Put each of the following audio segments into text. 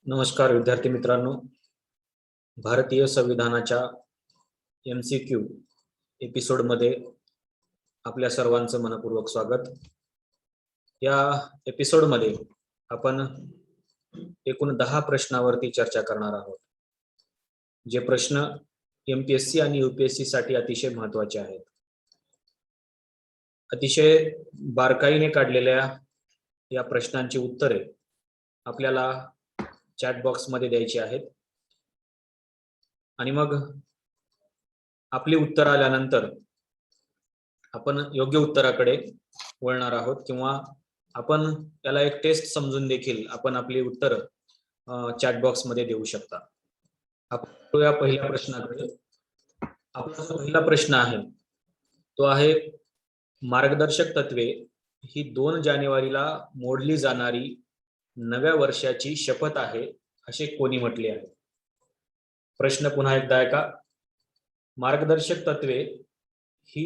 नमस्कार विद्यार्थी मित्रांनो, भारतीय संविधानाच्या MCQ एपिसोड मध्ये आपल्या सर्वांचं मनपूर्वक स्वागत। या एपिसोड मध्ये आपण एकूण 10 प्रश्नावरती चर्चा करणार आहोत, जे प्रश्न MPSC आणि UPSC साठी अतिशय महत्त्वाचे आहेत। अतिशय बारकाईने काढलेल्या या प्रश्नांची उत्तरे आपल्याला चॅट बॉक्स मध्ये द्यायची आहेत आणि मग आपली उत्तर आल्यानंतर आपण योग्य उत्तराकडे वळणार आहोत किंवा आपण याला एक टेस्ट समजून देखील आपण आपली उत्तर चॅट बॉक्स मध्ये देऊ शकता। आपण या पहिल्या प्रश्नाकडे। आपला जो पहिला प्रश्न आहे तो आहे, मार्गदर्शक तत्वे ही 2 जानेवारीला मोडली जाणारी नव्या वर्षाची शपथ आहे असे कोणी म्हटले आहे? प्रश्न पुन्हा एकदा ऐका। मार्गदर्शक तत्वे ही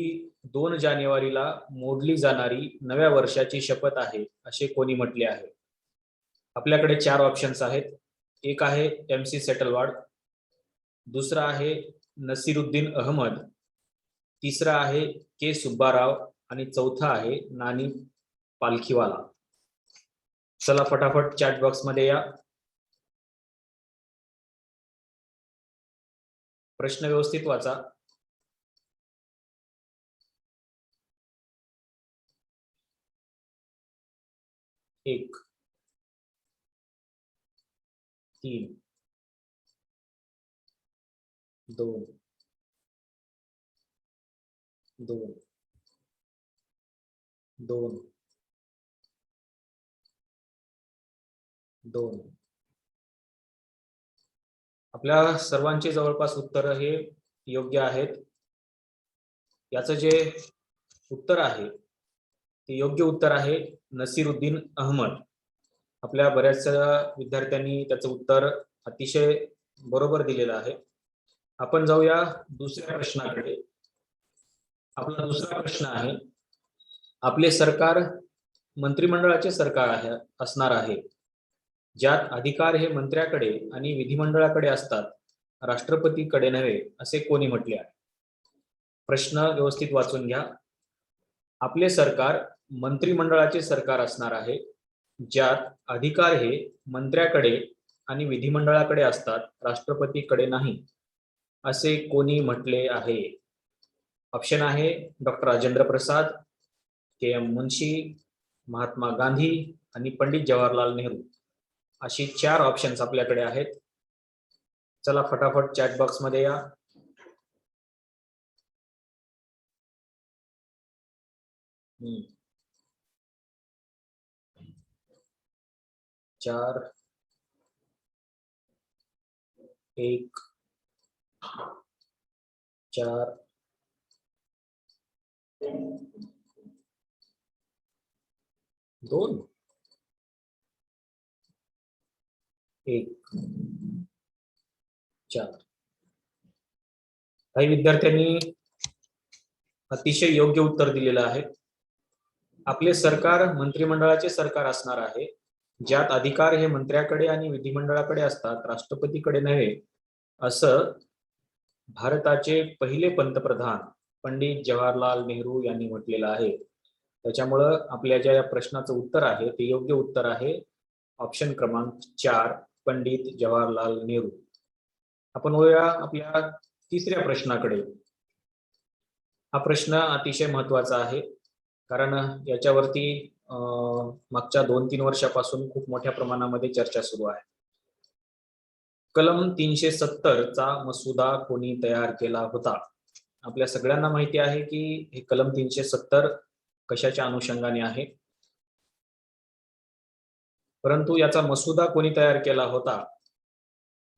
2 जानेवारीला मोडली जाणारी नव्या वर्षाची शपथ आहे असे कोणी म्हटले आहे? आपल्याकडे 4 ऑप्शन्स आहेत। एक आहे MC सेटलवाड, दुसरा आहे नसीरुद्दीन अहमद, तिसरा आहे के सुब्बाराव आणि चौथा आहे नानी पालखीवाला। चला फटाफट चॅट बॉक्स मध्ये या। प्रश्न व्यवस्थित वाचा। एक, 3, 2, 2, 2, 2। आपल्या सर्वांचे जवळपास उत्तर हे योग्य आहेत। याचं जे उत्तर आहे ते योग्य उत्तर आहे नसीरुद्दीन अहमद। आपल्या बऱ्याच विद्यार्थ्यांनी त्याचं उत्तर अतिशय बरोबर दिलेलं आहे। आपण जाऊया दुसऱ्या प्रश्नाकडे। आपला दुसरा प्रश्न आहे, आपले सरकार मंत्रिमंडळाचे सरकार असणार आहे, ज्यात अधिकार हे मंत्र्याकडे आणि विधिमंडळाकडे असतात, राष्ट्रपतीकडे नव्हे असे कोणी म्हटले आहे? प्रश्न व्यवस्थित वाचून घ्या। आपले सरकार मंत्रिमंडळाचे सरकार असणार आहे, ज्यात अधिकार हे मंत्र्याकडे आणि विधिमंडळाकडे असतात, राष्ट्रपतीकडे नाही असे कोणी म्हटले आहे? ऑप्शन आहे डॉक्टर राजेंद्र प्रसाद, KM मुन्शी, महात्मा गांधी आणि पंडित जवाहरलाल नेहरू। अशी 4 ऑप्शन्स आपल्याकडे आहेत। चला फटाफट चॅट बॉक्स मध्ये या। चार, 1, 4, 2, 1, 4। काही विद्यार्थ्यांनी अतिशय योग्य उत्तर दिलेलं आहे। आपले सरकार मंत्रिमंडळाचे सरकार असणार आहे, ज्यात अधिकार हे मंत्र्याकडे आणि विधिमंडळाकडे असतात, राष्ट्रपतीकडे नव्हे असं भारताचे पहिले पंतप्रधान पंडित जवाहरलाल नेहरू यांनी म्हटलेलं आहे। त्याच्यामुळं आपल्या ज्या या प्रश्नाचं उत्तर आहे ते योग्य उत्तर आहे ऑप्शन क्रमांक 4 पंडित जवाहरलाल नेहरू। आपण वळूया आपल्या तिसऱ्या प्रश्नाकडे। हा प्रश्न अतिशय महत्त्वाचा आहे, कारण याच्यावरती मागच्या 2-3 वर्षापासून खूप मोठ्या प्रमाणामध्ये चर्चा सुरू आहे। कलम 370 चा मसुदा कोणी तयार केला होता? आपल्या सगळ्यांना माहिती आहे की हे कलम 370 कशाच्या अनुषंगाने आहे, परंतु याचा मसुदा कोणी तयार केला होता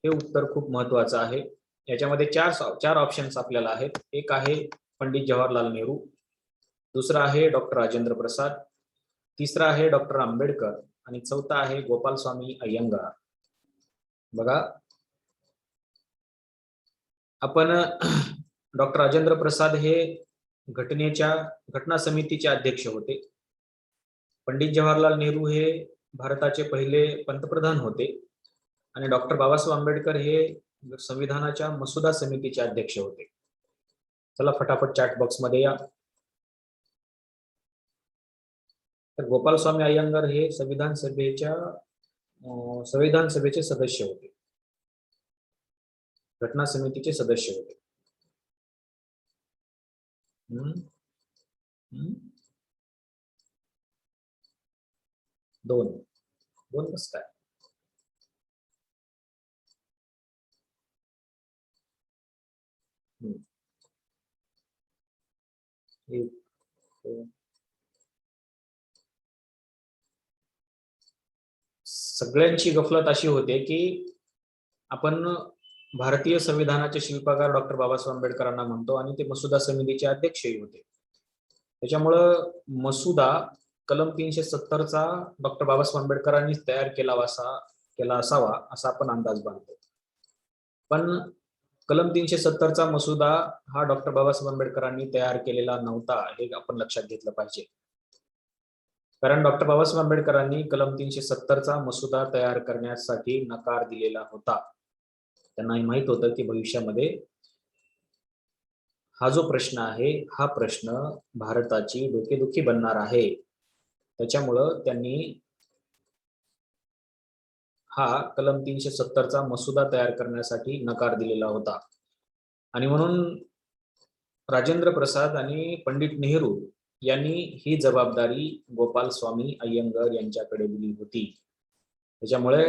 हे उत्तर खूप महत्त्वाचं आहे। याच्यामध्ये 4 ऑप्शन्स आपल्याला आहेत। एक आहे पंडित जवाहरलाल नेहरू, दुसरा आहे डॉक्टर राजेंद्र प्रसाद, तिसरा आहे डॉक्टर आंबेडकर आणि चौथा आहे गोपालस्वामी अय्यंगार। बघा, आपण डॉक्टर राजेंद्र प्रसाद हे घटना समितीचे अध्यक्ष होते। पंडित जवाहरलाल नेहरू हे भारताचे पहिले पंतप्रधान होते आणि डॉक्टर बाबासाहेब आंबेडकर हे संविधानाच्या मसुदा समितीचे अध्यक्ष होते. चला फटाफट चॅट बॉक्स मध्ये या. तर गोपालस्वामी अय्यंगार हे संविधान सभेचे सदस्य होते, घटना समितीचे सदस्य होते. दोन कस काय? सगळ्यांची गफलत अशी होते की आपण भारतीय संविधानाचे शिल्पकार डॉक्टर बाबासाहेब आंबेडकरांना म्हणतो आणि ते मसुदा समितीचे अध्यक्षही होते. त्याच्यामुळं मसुदा कलम 370चा डॉक्टर बाबासाहेब आंबेडकरांनी तयार केला असावा असा आपण अंदाज बांधतो. पण कलम 370चा मसुदा हा डॉक्टर बाबासाहेब आंबेडकरांनी तयार केलेला नव्हता, हे आपण लक्षात घेतलं पाहिजे. कारण डॉक्टर बाबासाहेब आंबेडकरांनी कलम 370चा मसुदा तयार करण्यासाठी नकार दिलेला होता. त्यांना माहित होतं की भविष्यामध्ये हा जो प्रश्न आहे हा प्रश्न भारताची डोकेदुखी बनणार आहे. त्याच्यामुळं त्यांनी हा कलम 370चा मसुदा तयार करण्यासाठी नकार दिलेला होता. आणि म्हणून राजेंद्र प्रसाद आणि पंडित नेहरू यांनी ही जबाबदारी गोपालस्वामी अय्यंगार यांच्याकडे दिली होती. त्याच्यामुळे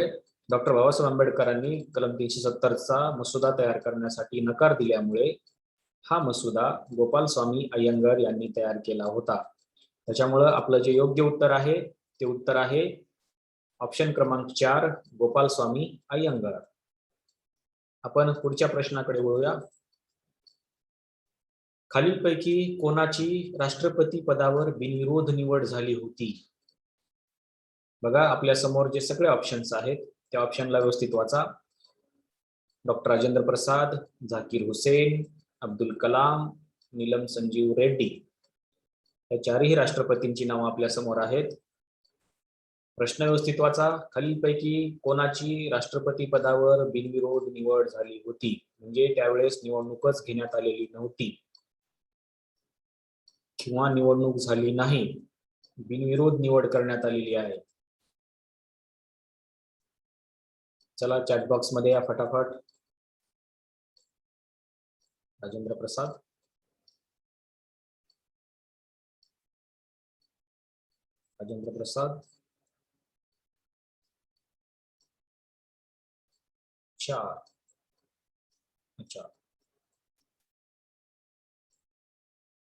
डॉक्टर बाबासाहेब आंबेडकरांनी कलम 370चा मसुदा तयार करण्यासाठी नकार दिल्यामुळे हा मसुदा गोपालस्वामी अय्यंगार यांनी तयार केला होता. त्याच्यामुळे आपलं जे योग्य उत्तर आहे ते उत्तर आहे ऑप्शन क्रमांक 4 गोपालस्वामी अय्यंगार. आपण पुढच्या प्रश्नाकडे वळूया. खालीलपैकी कोणाची राष्ट्रपती पदावर बिनविरोध निवड झाली होती? बघा आपल्या समोर जे सगळे ऑप्शन्स आहेत त्या ऑप्शनला व्यवस्थित वाचा. डॉक्टर राजेंद्र प्रसाद, झाकीर हुसेन, अब्दुल कलाम, नीलम संजीव रेड्डी या चारही राष्ट्रपतींची नावं आपल्या समोर आहेत. प्रश्न व्यवस्थित वाचा. खालीलपैकी कोणाची राष्ट्रपती पदावर बिनविरोध निवड झाली होती? म्हणजे त्यावेळेस निवडणूकच घेण्यात आलेली नव्हती किंवा निवडणूक झाली नाही, बिनविरोध निवड करण्यात आलेली आहे. चला चॅट बॉक्स मध्ये या फटाफट. राजेंद्र प्रसाद, राजेंद्र प्रसाद 4. अच्छा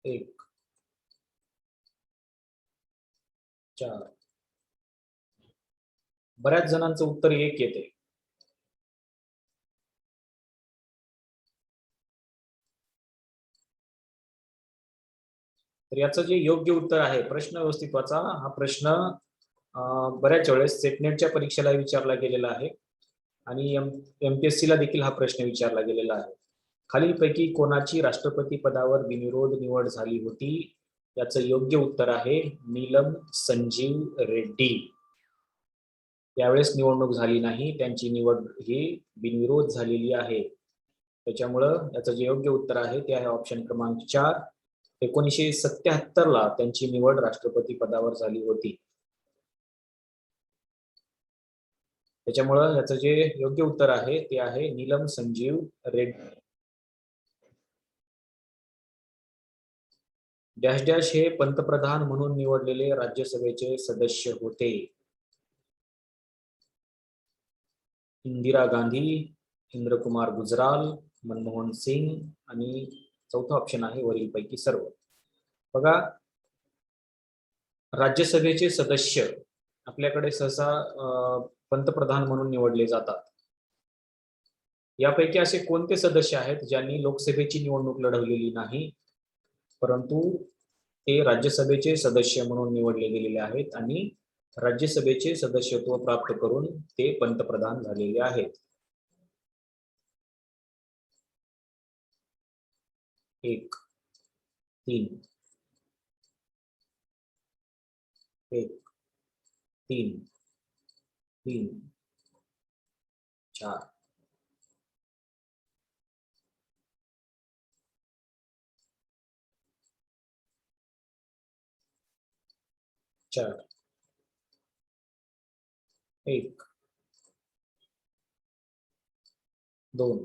1 4. बऱ्याच जणांचं उत्तर 1 येते. तर याचं जे योग्य उत्तर आहे, प्रश्न व्यवस्थित वाचा. हा प्रश्न बऱ्याच वेळेस सेटनेटच्या परीक्षेला विचारला गेलेला आहे आणि MPSC ला देखील हा प्रश्न विचारला गेलेला आहे. खालीलपैकी कोणाची राष्ट्रपती पदावर बिनविरोध निवड झाली होती? याचं योग्य उत्तर आहे नीलम संजीव रेड्डी. त्यावेळेस निवडणूक झाली नाही, त्यांची निवड ही बिनविरोध झालेली आहे. त्याच्यामुळं याचं जे योग्य उत्तर आहे ते आहे ऑप्शन क्रमांक 4. 1977 ला त्यांची निवड राष्ट्रपती पदावर झाली होती. त्याच्यामुळं याचं जे योग्य उत्तर आहे ते आहे नीलम संजीव रेड्डी. डॅश डॅश हे पंतप्रधान म्हणून निवडलेले राज्यसभेचे सदस्य होते. इंदिरा गांधी, इंद्रकुमार गुजराल, मनमोहन सिंग आणि चौथा ऑप्शन आहे वरीलपैकी सर्व. बघा राज्यसभेचे सदस्य आपल्याकडे सहसा पंतप्रधान म्हणून निवडले जातात. यापैकी असे कोणते सदस्य आहेत ज्यांनी लोकसभेची निवडणूक लढवलेली नाही परंतु ते राज्यसभेचे सदस्य म्हणून निवडले गेलेले आहेत आणि राज्यसभेचे सदस्यत्व प्राप्त करून ते पंतप्रधान झालेले आहेत? 1 3 1 3 3 4 4 1 2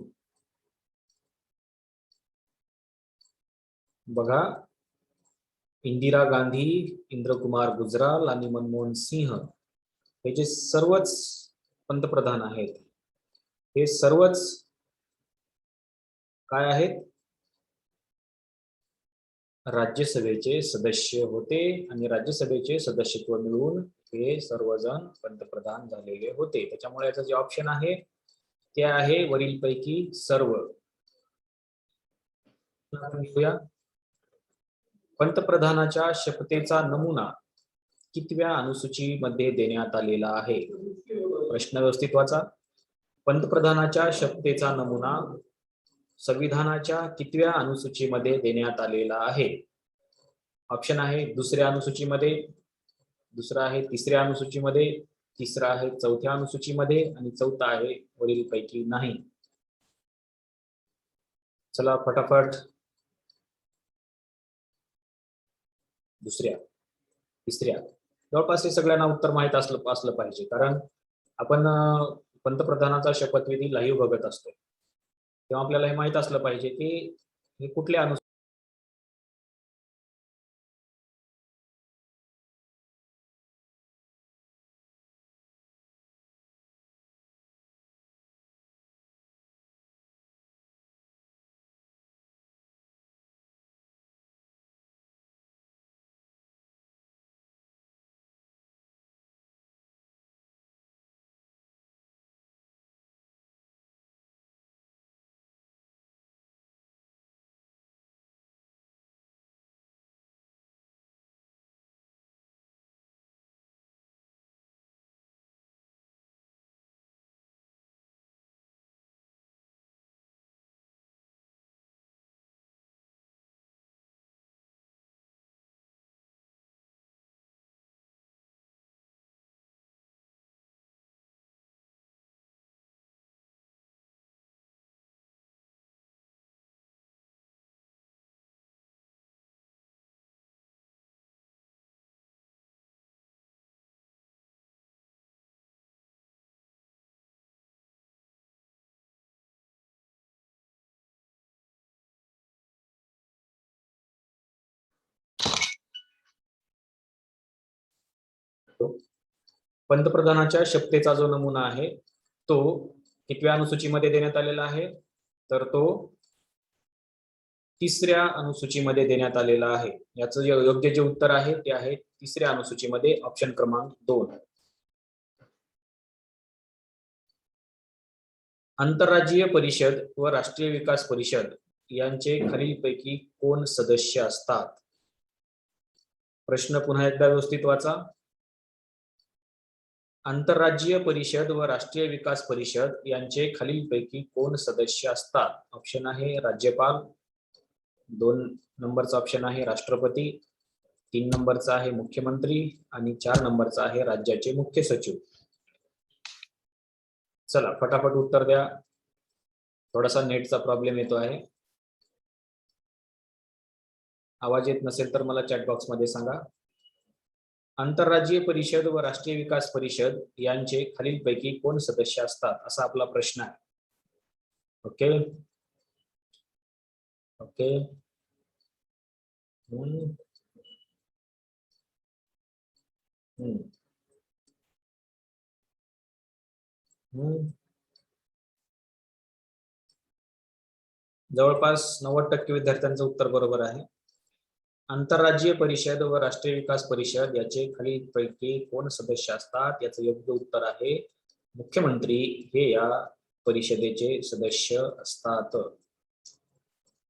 बघा, इंदिरा गांधी, इंद्रकुमार गुजराल आणि मनमोहन सिंह हे जे सर्वच पंतप्रधान आहेत, हे सर्वच काय आहेत? राज्यसभेचे सदस्य होते आणि राज्यसभेचे सदस्यत्व मिळून हे सर्वजण पंतप्रधान झालेले होते. त्याच्यामुळे याचं जे ऑप्शन आहे ते आहे वरीलपैकी सर्व. पंतप्रधानाच्या शपथेचा नमुना कितव्या अनुसूचीमध्ये देण्यात आलेला आहे? प्रश्न व्यवस्थित वाचा. पंतप्रधानाच्या शपथेचा नमुना संविधानाच्या कितव्या अनुसूचीमध्ये देण्यात आलेला आहे? ऑप्शन आहे दुसऱ्या अनुसूचीमध्ये, दुसरा आहे तिसऱ्या अनुसूचीमध्ये, तिसरा आहे चौथ्या अनुसूचीमध्ये आणि चौथा आहे वरीलपैकी नाही. चला फटाफट. दुसऱ्या, तिसऱ्या. जवळपास हे सगळ्यांना उत्तर माहित असलं पाहिजे, कारण आपण पंतप्रधानाचा शपथविधी लाईव्ह बघत असतो, तेव्हा आपल्याला हे माहित असलं पाहिजे की हे कुठल्या पंतप्रधानाच्या शपथेचा जो नमुना आहे तो कितव्या अनुसूचीमध्ये देण्यात आलेला आहे? तर तो तिसऱ्या अनुसूचीमध्ये देण्यात आलेला आहे. याचं योग्य जे उत्तर आहे ते आहे तिसऱ्या अनुसूचीमध्ये, ऑप्शन क्रमांक 2. आंतरराज्यीय परिषद व राष्ट्रीय विकास परिषद यांचे खालीलपैकी कोण सदस्य असतात? प्रश्न पुन्हा एकदा व्यवस्थित वाचा. आंतरराज्यीय परिषद व राष्ट्रीय विकास परिषद यांचे खालीलपैकी कोण सदस्य असतात? ऑप्शन आहे राज्यपाल, 2 नंबरचा ऑप्शन आहे राष्ट्रपती, 3 नंबरचा आहे मुख्यमंत्री आणि 4 नंबरचा आहे राज्याचे मुख्य सचिव. चला फटाफट उत्तर द्या. थोडासा नेटचा प्रॉब्लेम येतो आहे. आवाज येत नसेल तर मला चॅट बॉक्स मध्ये सांगा. आंतरराज्यीय परिषद व राष्ट्रीय विकास परिषद यांचे खालीलपैकी कोण सदस्य असतात, असा आपला प्रश्न आहे. Okay okay. जवळपास 90% विद्यार्थ्यांचं उत्तर बरोबर आहे. आंतरराज्यीय परिषद व राष्ट्रीय विकास परिषद याचे खालीलपैकी कोण सदस्य असतात? याचं योग्य उत्तर आहे मुख्यमंत्री हे या परिषदेचे सदस्य असतात.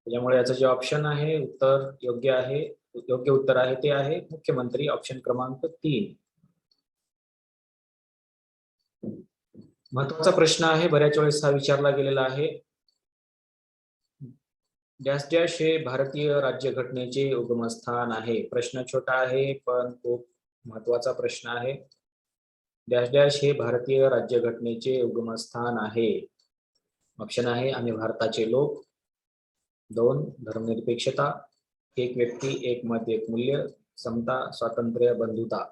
त्याच्यामुळे याचं जे ऑप्शन आहे उत्तर योग्य आहे, योग्य उत्तर आहे ते आहे मुख्यमंत्री, ऑप्शन क्रमांक 3. महत्वाचा प्रश्न आहे, बऱ्याच वेळेस हा विचारला गेलेला आहे. डॅश डॅश हे भारतीय राज्यघटनेचे उगमस्थान आहे. प्रश्न छोटा आहे पण खूप महत्वाचा प्रश्न आहे. डॅश डॅश हे भारतीय राज्यघटनेचे उगमस्थान आहे. ऑप्शन आहे आम्ही भारताचे लोक. 2 धर्मनिरपेक्षता. 1 व्यक्ती एक मत एक मूल्य. समता स्वातंत्र्य बंधुता.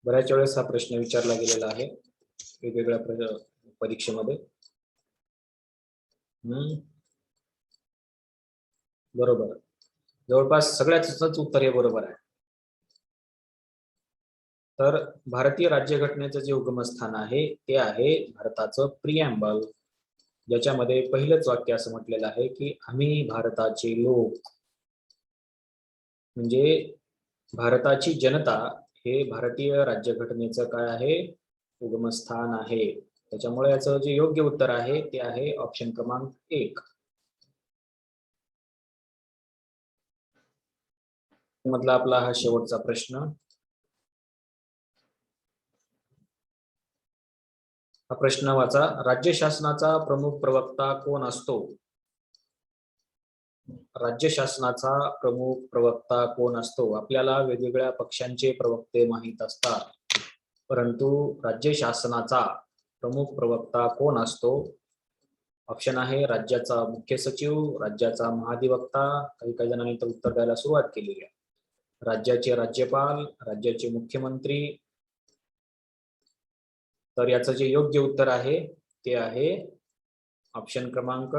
बऱ्याच वेळेस हा प्रश्न विचारला गेलेला आहे वेगवेगळ्या परीक्षेमध्ये. बरोबर, जवळपास सगळ्याच उत्तर हे बरोबर आहे. तर भारतीय राज्यघटनेचं जे उगमस्थान आहे ते आहे भारताचं प्रिॲम्बल, ज्याच्यामध्ये पहिलंच वाक्य असं म्हटलेलं आहे की आम्ही भारताचे लोक. म्हणजे भारताची जनता हे भारतीय राज्यघटनेचं काय आहे, उगमस्थान आहे. त्याच्यामुळे याचं जे योग्य उत्तर आहे ते आहे ऑप्शन क्रमांक 1. मधला आपला हा शेवटचा प्रश्न. हा प्रश्न वाचा. राज्य शासनाचा प्रमुख प्रवक्ता कोण असतो? राज्य शासनाचा प्रमुख प्रवक्ता कोण असतो? आपल्याला वेगवेगळ्या पक्षांचे प्रवक्ते माहित असतात, परंतु राज्य शासनाचा प्रमुख प्रवक्ता कोण असतो? ऑप्शन आहे राज्याचा मुख्य सचिव, राज्याचा महाधिवक्ता. काही जणांनी तर उत्तर द्यायला सुरुवात केलेली आहे. राज्याचे राज्यपाल, राज्याचे मुख्यमंत्री. तर याचं जे योग्य उत्तर आहे ते आहे ऑप्शन क्रमांक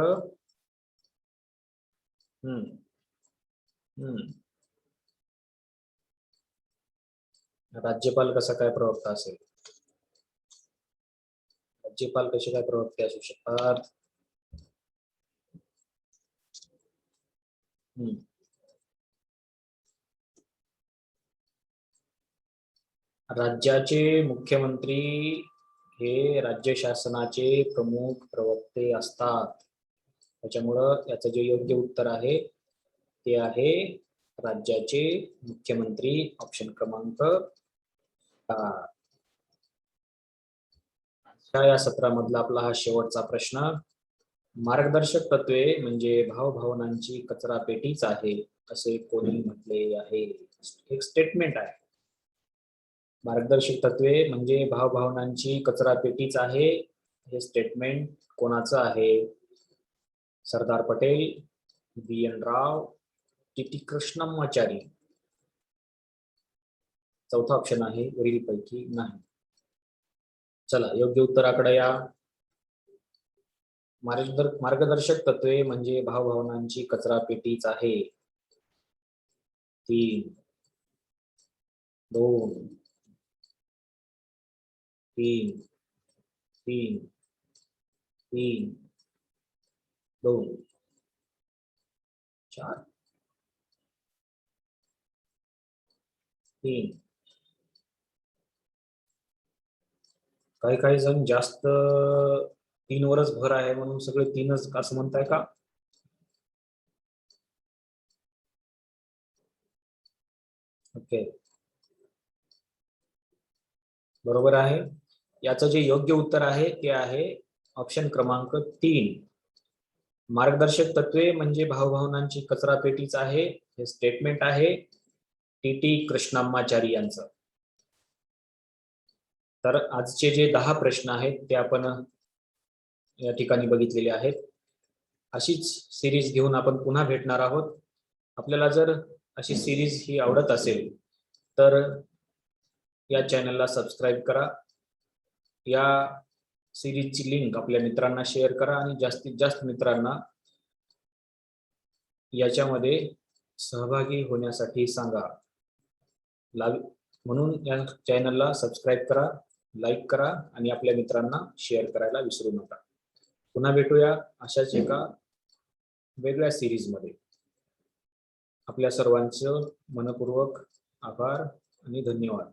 राज्यपाल कसा काय प्रवक्ता असेल? राज्यपाल कसे काय प्रवक्ते असू शकतात? राज्याचे मुख्यमंत्री हे राज्य शासनाचे प्रमुख प्रवक्ते असतात. त्याच्यामुळं याचं जे योग्य उत्तर आहे ते आहे राज्याचे मुख्यमंत्री, ऑप्शन क्रमांक 4. या सत्रामधला आपला हा शेवटचा प्रश्न. मार्गदर्शक तत्वे म्हणजे भावभावनांची कचरा पेटीच आहे असे कोणी म्हटले आहे? एक स्टेटमेंट आहे. मार्गदर्शक तत्वे म्हणजे भावभावनांची कचरा पेटीच आहे, हे स्टेटमेंट कोणाचं आहे? सरदार पटेल, BN राव, TT कृष्णमाचारी. चौथा ऑप्शन आहे वरीलपैकी नाही. चला योग्य उत्तराकडे या. मार्गदर्शक तत्वे म्हणजे भावभावनांची कचरा पेटीच आहे. 3 2 3 3 3 2 4 3. काही जण जास्त 3 वरच भर आहे म्हणून सगळे 3च असं म्हणताय का? ओके, बरोबर आहे. याचं जे योग्य उत्तर आहे ते आहे ऑप्शन क्रमांक 3. मार्गदर्शक तत्वे म्हणजे भावभावनांची कचरा पेटीच आहे, हे स्टेटमेंट आहे TT कृष्णमाचारी यांचं. तर आजचे जे 10 प्रश्न आहेत ते आपण या ठिकाणी बघितलेले आहेत. अशीच सिरीज घेऊन आपण पुन्हा भेटणार आहोत. आपल्याला जर अशी सिरीज ही आवडत असेल तर या चॅनलला सबस्क्राईब करा. या सिरीजची लिंक आपल्या मित्रांना शेअर करा आणि जास्तीत जास्त मित्रांना याच्यामध्ये सहभागी होण्यासाठी सांगा. म्हणून या चॅनलला सबस्क्राईब करा, लाईक करा आणि आपल्या मित्रांना शेअर करायला विसरू नका. पुन्हा भेटूया अशाच एका वेगळ्या सिरीज मध्ये. आपल्या सर्वांचं मनपूर्वक आभार आणि धन्यवाद.